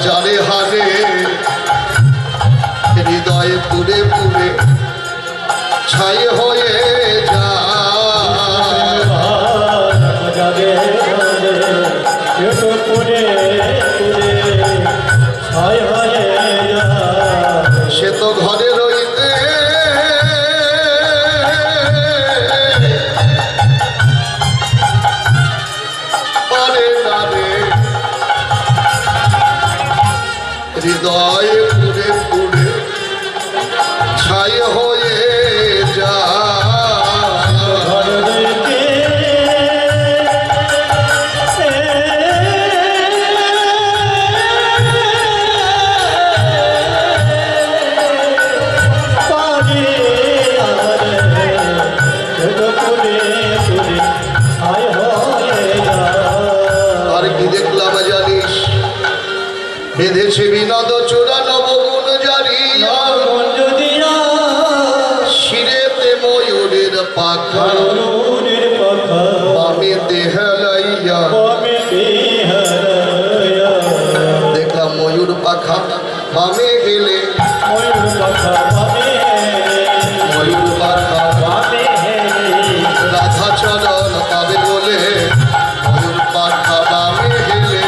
যারে হারে হৃদয়ে পুরে পুরে ছাই হয়ে সে তো ঘরে রইতে পারে না রে হৃদয়ে পুরে পুরে ছাই হয়ে যা বেঁধেছে বিনোদ চূড়া নবগুণ জারি শিরেতে ময়ূরের পাখা বামে দেহালাইয়া দেখলাম ময়ূর পাখা বামে গেলে ময়ূর পাখা রাধা চরণ পাবে বলে ময়ূর পাখা বামে গেলে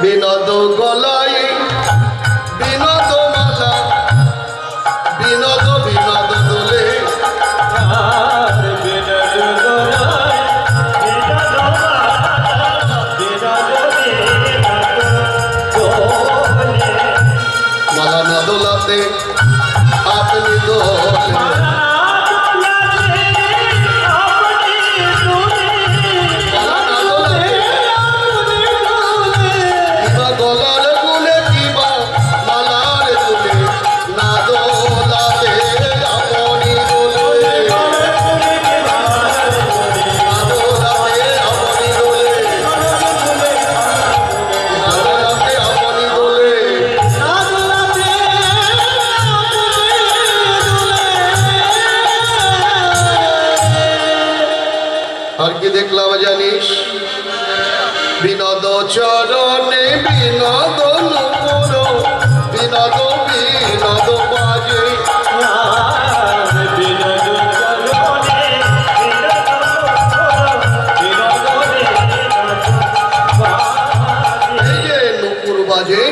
বিনোদ গলায় বিনোদ মালা বিনোদ বিনোদ দোলে মালা না দোলাতে আপনি দোলে দেখলাম জানিস বিনোদ চরণে বিনোদ নুপুর বিনোদ বিনোদ বাজে নুপুর বাজে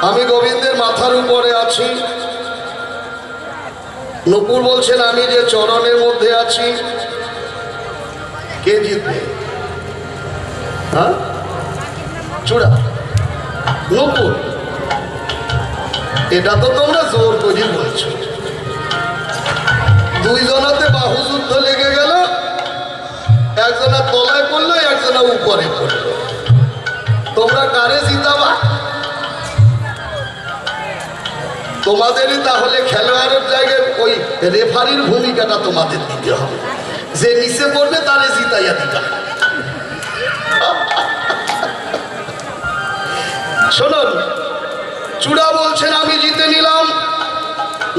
আমি গোবিন্দের মাথার উপরে আছি। নূপুর বলছেন আমি যে চরণের মধ্যে আছি। কে জিতবে? হ্যাঁ, চূড়া নূপুর? এটা তো তোমরা জোর করে বলছো। দুইজনাতে বাহু যুদ্ধ লেগে গেল, একজনা তলায় পড়লো, একজনা উপরে পড়লো। তোমরা কারে জিতাবা? তোমাদেরই তাহলে খেলোয়াড়ের জায়গায় ওই রেফারির ভূমিকাটা তোমাদের দিতে হবে। যে নিচে পড়বে তারে জিতাইয়া দিবা। শুনুন, চূড়া বলছেন আমি জিতে নিলাম,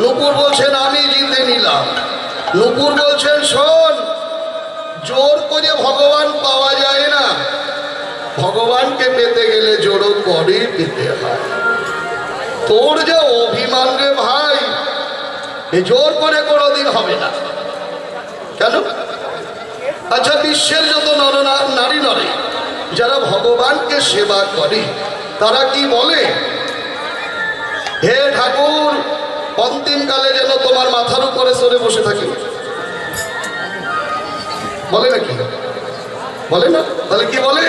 নূপুর বলছেন আমি জিতে নিলাম। নূপুর বলছেন শোন, জোর করে ভগবান পাওয়া যায় না, ভগবানকে পেতে গেলে জোরও করে পেতে হয়। তোর যে অভিমান রে ভাই, এ জোর করে কোনোদিন হবে না। কেন? আচ্ছা, বিশ্বের যত নারী নরে যারা ভগবানকে সেবা করে তারা কি বলে? হে ঠাকুর, অন্তিমকালে যেন তোমার মাথার উপরে চড়ে বসে থাকি। বলে নাকি? বলে না? তাহলে কি বলে?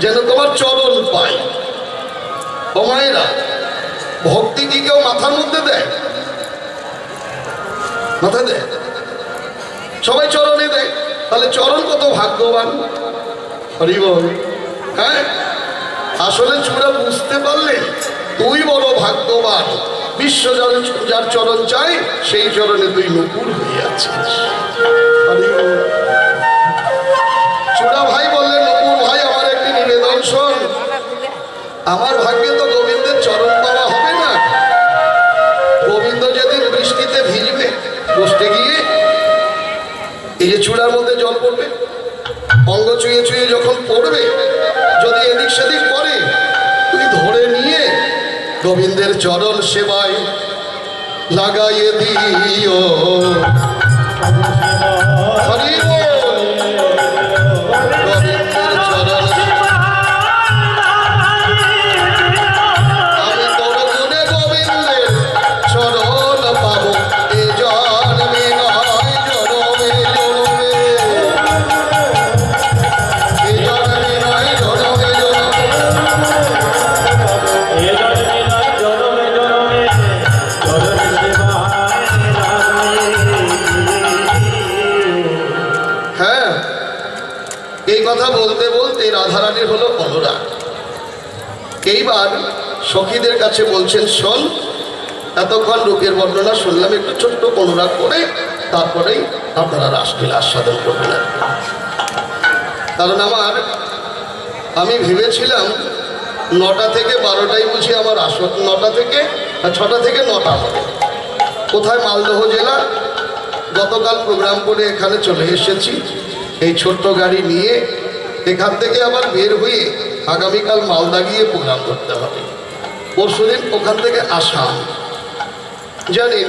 যেন তোমার চরণ পাই। ও মায়েরা, ভক্তি কি কেউ মাথার মধ্যে দেয়? মাথা দেয়? সবাই চরণে দেয়। তাহলে চরণ কত ভাগ্যবান। হরি বল। হ্যাঁ, আসলে চূড়া বুঝতে পারলে তুই বড় ভাগ্যবান। বিশ্ব যার চরণ চাই সেই চরণে তুই নূপুর হয়ে আছিস। চূড়া ভাই বললেন, নূপুর ভাই আমার একটি নিবেদন শোন, আমার ভাগ্যে তো গোবিন্দের চরণ পাওয়া হবে না। গোবিন্দ যেদিন বৃষ্টিতে ভিজবে, বসতে গিয়ে এই যে চূড়ার মধ্যে জল পড়বে, অঙ্গ চুয়ে চুয়ে যখন পড়বে, যদি এদিক সেদিক পড়ে, তুই ধরে নিয়ে গোবিন্দের চরণ সেবায় লাগাইয়ে দিও। হরি বল। গোবিন্দের চরণ আমি তোর গুণে গোবিন্দের চরণ পাবো, এ জন্মে নয় জনমে জনমে, এ জন্মে নয় জনমে জনমে। হ্যাঁ, এই কথা বলতে বলতে রাধারানীর হলো অনুরাগ। এইবার সখীদের কাছে বলছেন শোন, এতক্ষণ রূপের বর্ণনা শুনলাম, একটু ছোট্ট অনুরাগ করে তারপরেই আপনারা রাসলীলা আস্বাদন করবেন। কারণ আমি ভেবেছিলাম 9টা থেকে 12টাই বুঝি আমার আসর, 9টা থেকে 6টা থেকে 9টা হবে। কোথায়? মালদহ জেলা। গতকাল প্রোগ্রাম করে এখানে চলে এসেছি এই ছোট্ট গাড়ি নিয়ে। এখান থেকে আবার বের হয়ে আগামীকাল মালদা গিয়ে প্রোগ্রাম করতে হবে, পরশুদিন ওখান থেকে আসাম, জানেন।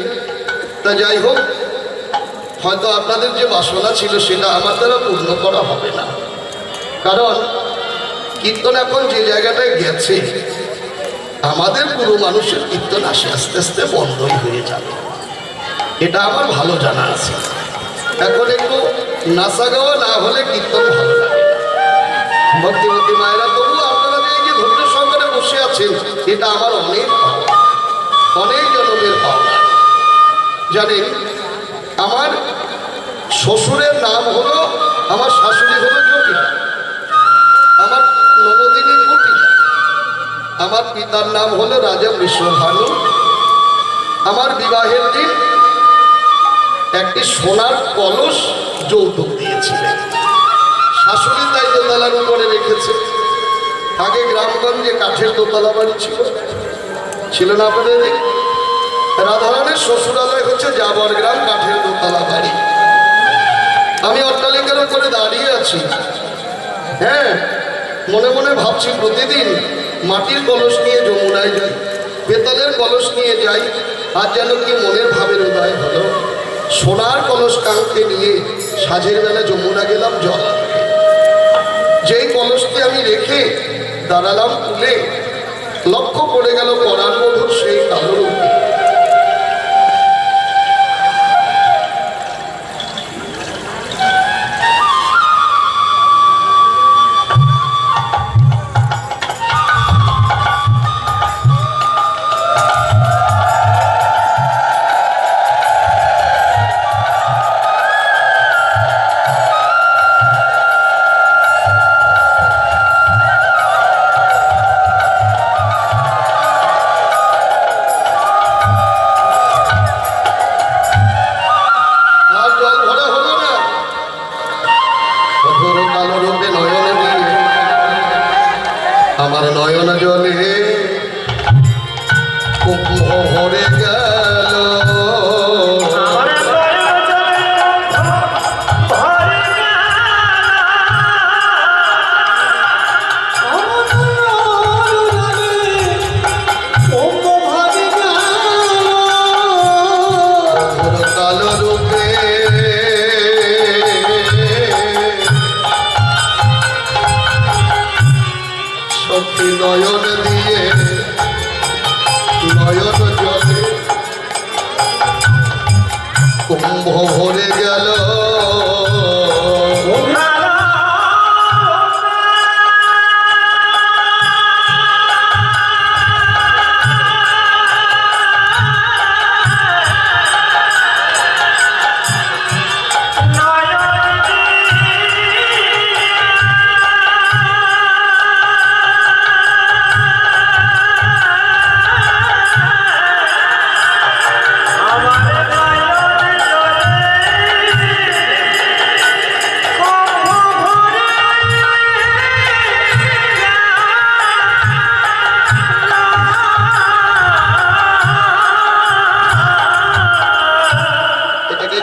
তা যাই হোক, হয়তো আপনাদের যে বাসনা ছিল সেটা আমার দ্বারা পূর্ণ করা হবে না। কারণ কীর্তন এখন যে জায়গাটায় গেছে, আমাদের পুরো মানুষের কীর্তন আস্তে আস্তে বন্ধই হয়ে যাবে, এটা আমার ভালো জানা আছে। এখন একটু নাচা গাওয়া না হলে কীর্তন ভালো লাগে না। ভক্তিমতী মায়েরা, তবু আপনারা যে এই যে ধৈর্য সহকারে বসে আছেন, এটা আমার অনেক পাওয়া, অনেক জনমের পাওয়া। জানেন, আমার শ্বশুরের নাম হলো, আমার শাশুড়ি হলো জটিলা, আমার নবদিনী কুটিলা, আমার পিতার নাম হলো রাজা বিশ্বভানু। আমার বিবাহের দিন একটি সোনার কলস যৌতুক দিয়েছিলেন, শাশুড়ি তাই দোতলার উপরে রেখেছে। আগে গ্রামগঞ্জে কাঠের দোতলা বাড়ি ছিল না আপনাদের? রাধারানের শ্বশুরালয় হচ্ছে জাবর গ্রাম, কাঠের দোতলা বাড়ি। আমি অট্টালিকার উপরে দাঁড়িয়ে আছি। হ্যাঁ, মনে মনে ভাবছি প্রতিদিন মাটির কলস নিয়ে যমুনায় যাই, বেতলের কলস নিয়ে যাই, আর যেন কি মনের ভাবের উদয় হলো। সোনার কলস কাঁকতে নিয়ে সাঁঝের বেলা যমুনা গেলাম জল আনতে। যেই কলসটি আমি রেখে দাঁড়ালাম কুলে, লক্ষ্য পড়ে গেল পরাণ বধূর সেই কালো রূপে। আমার নয়ন জলে কুম্ভ ভরে গেল, কালো রূপে সত্যি নয়ন দিয়ে নয়ন জলে কুম্ভ ভরে গেল।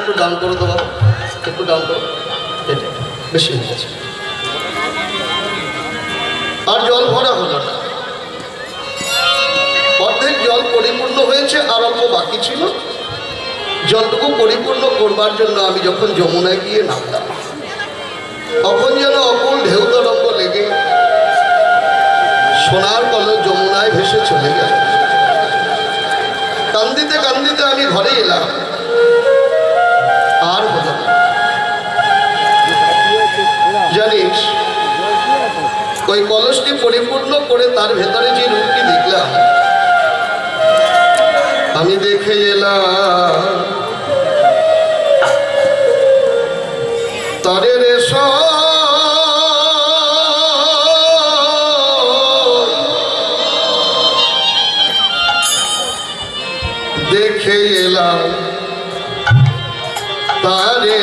একটু ডাউন করে দেবো, একটু ডাউন করো, এটা বেশি হয়ে গেছে। আর জল ভরা হলো না, অর্ধেক জল পরিপূর্ণ হয়েছে আর অল্প বাকি ছিল। জলটুকু পরিপূর্ণ করবার জন্য আমি যখন যমুনায় গিয়ে নামলাম, তখন যেন অকুল ঢেউ তরঙ্গ লেগে সোনার কলস যমুনায় ভেসে চলে গেল। কান্দিতে কান্দিতে আমি ঘরে এলাম, আর হলো না। জানিস, ওই কলসটি পরিপূর্ণ করে তার ভেতরে যে রূপটি দেখলাম, আমি দেখে এলাম তারে রে দেখে এলাম তারে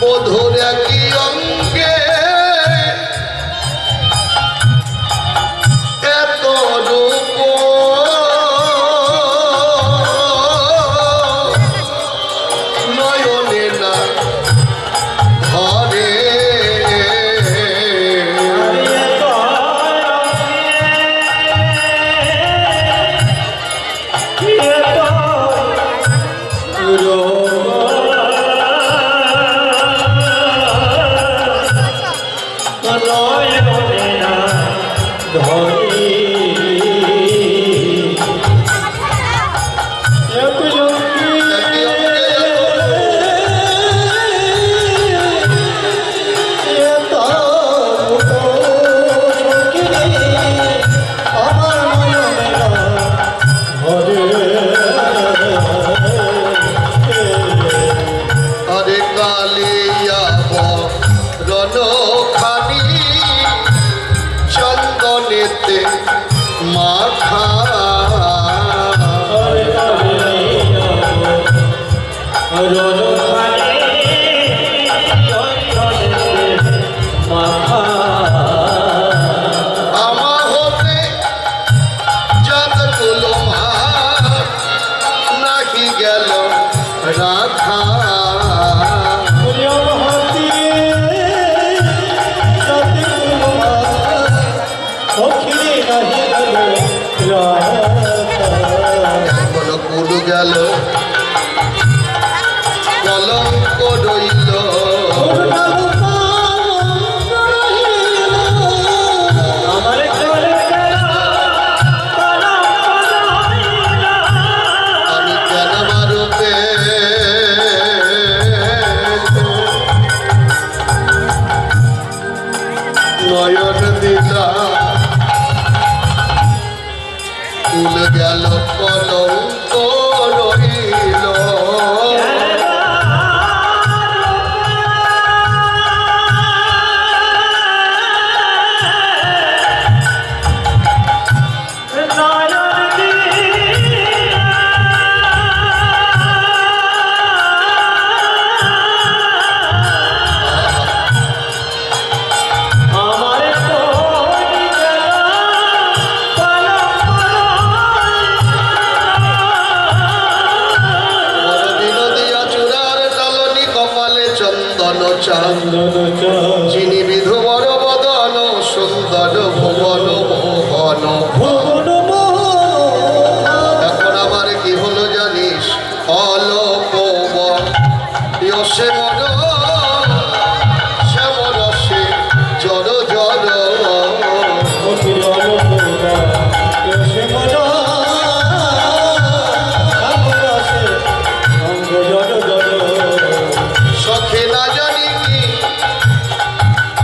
বধুর কি অঙ্গে এত রূপ, নয়নে না ধরে চন্দনেতে মাখা আমার হতে যতগুলো মার নাকি গেল রাখা কুল গেল কলঙ্ক রইল আমি কেন মারুতে নয়ন দিলাম কুল গেল কলঙ্ক রইল যিনি বিধু বর বদন সুন্দর ভুবন মোহন এখন আমার কি হলো জানিস অল্প সে মন শ্যামল সে জর জর সখে না জানি কি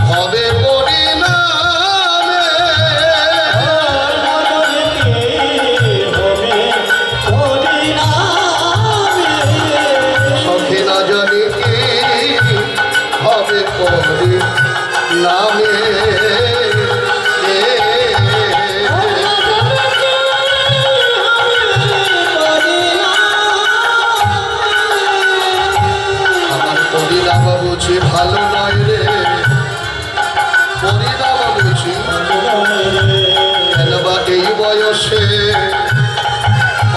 হবে পরিণামে সখে না জানি কি হবে পরিণামে পরিণাম বুঝি ভালো নয় রে পরিণাম বুঝি কেন বা এই বয়সে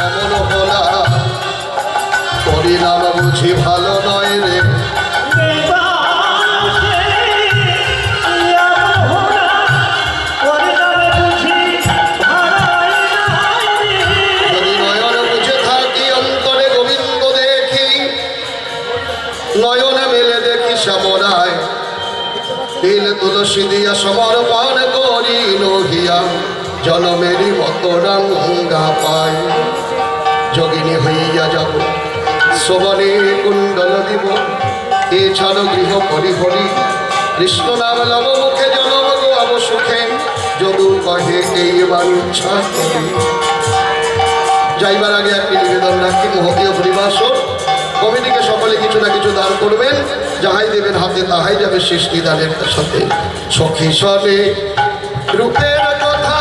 অমন হলা পরিণাম বুঝি ভালো নয় রে যদি নয়ন বুঝে থাকি অন্তরে গোবিন্দ দেখি নয়নে মেলে দেখি শ্যামরায় তিল তুলসী দিয়া সমর্পণ করি নহিয়া জনমেরই মত রঙ্গা পাই যোগিনী হইয়া যাব শোভনে কুণ্ডল দিব এছাড়া গৃহ পরিহরি কৃষ্ণ নাম লব মুখে জনম গোয়াব সুখে যদু কহে এই বাঞ্ছা করি যাইবার আগে একটি নিবেদন রাখি মহতীয় পরিবাসন কমিটিকে সকলে কিছু না কিছু দান করবেন যাহাই দেবেন হাতে তাহাই যাবে সৃষ্টি দানের সাথে সখী সনে রূপের কথা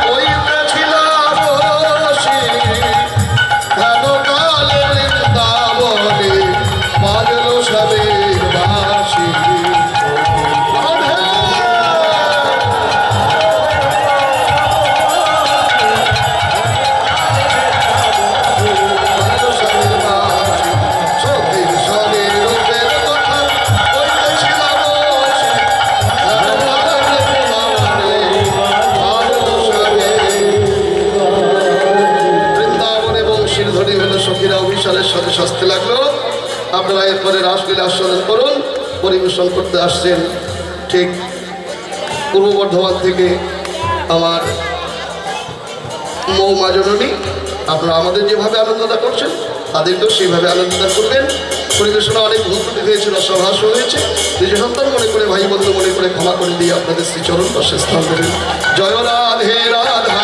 কইতেছিলাম বসি কেন কালে বৃন্দাবনে বাজলো সবের বাঁশি সাথে শাস্তি লাগলো আপনারা এরপরে রাসলীলা আস্বাদন করুন পরিবেশন করতে আসছেন ঠিক পূর্ব বর্ধমান থেকে আমার মৌমা জননী আপনারা আমাদের যেভাবে আনন্দটা করছেন তাদেরকেও সেইভাবে আনন্দটা করবেন পরিবেশনা অনেক ভুল ত্রুটি হয়েছিল সভাস হয়েছে নিজ সন্তান মনে করে ভাই বন্ধু মনে করে ক্ষমা করে দিয়ে আপনাদের শ্রীচরণ পাশে স্থান দেবেন জয় রাধে রাধা